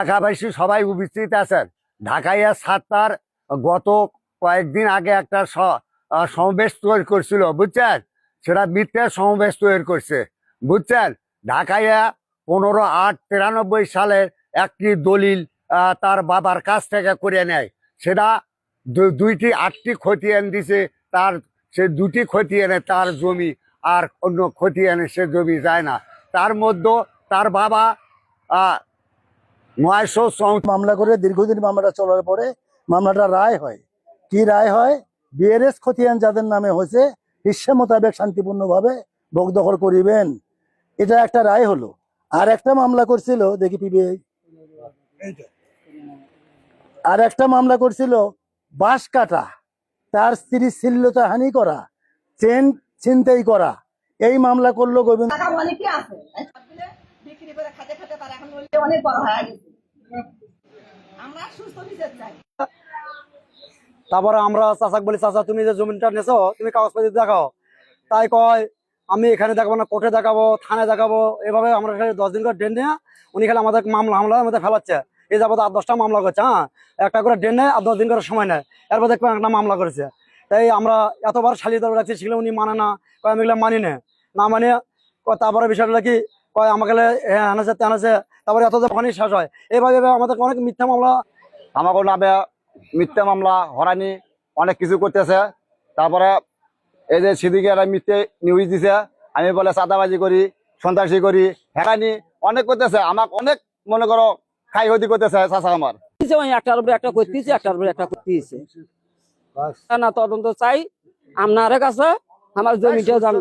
ঢাকাবাসী সবাই উপস্থিত আছেন। ঢাকাইয়া সাতটার গত কয়েকদিন আগে একটা সমাবেশ তৈরি করছিল, বুঝছেন? সেটা মিথ্যা সমাবেশ তৈরি করছে, বুঝছেন? ঢাকাইয়া 15/8/93 সালের একটি দলিল তার বাবার কাছ থেকে করে নেয়। সেটা 2টি খতিয়ান দিছে তার, সে 2টি খতিয়ানে তার জমি, আর অন্য খতিয়ানে সে জমি যায় না। তার মধ্যে তার বাবা 900 মামলা করে দীর্ঘদিন মামলাটা চলার পরে মামলাটা রায় হয়। কি রায় হয়? বিআরএস খতিয়ান যাদের নামে হয়েছে হিস্সা মোতাবেক শান্তিপূর্ণভাবে ভোগ দখল করিবেন, এটা একটা রায় হলো। আর একটা মামলা করছিল, দেখি পিবিআই, আর একটা মামলা করছিল বাঁশ কাটা, তার স্ত্রী শ্লীলতা হানি করা, চেন ছিনতাই করা। এই মামলা করলো গোবিন্দ। তারপরে আমরা চাচাক বলি, চাচা তুমি যে জমিটা নেছো তুমি কাগজপাতি দেখাও। তাই কয় আমি এখানে দেখাবো না, কোর্টে দেখাবো, থানায় দেখাবো। এভাবে আমরা 10 দিন করে ডেট নিয়ে উনি খালি আমাদের মামলার মধ্যে ফেলাচ্ছে। এই যাবো 8-10টা মামলা করছে। হ্যাঁ, একটা করে ডেট নেয় আর 10 দিন করে সময় নেয়, এরপর দেখবেন একটা মামলা করেছে। তাই আমরা এতবার শালিয়ে দর রাখছি, সেগুলো উনি মানে না, কয় আমি এগুলো মানি না মানে। তারপরে বিষয়টা কি কয় আমাকে আনাছে তেনাছে, তারপরে এত যে ওখানে শেষ হয়। এইভাবে আমাদের অনেক মিথ্যা মামলা, আমাকে নামে মিথ্যা মামলা হরানি অনেক কিছু করতেছে। তারপরে এই যে সিদ্দিকের মিথ্যে নিউজ দিছে, আমি বলে চাঁদাবাজি করি, সন্ত্রাসী করি, হেরানি অনেক করতেছে। আমাকে অনেক মনে করো খাই হতি করতেছে চাচা আমার। একটার উপরে একটা করতেছে, একটার উপরে একটা করতেছে না। তদন্ত চাই আপনার কাছে, আমার জমিটা জান।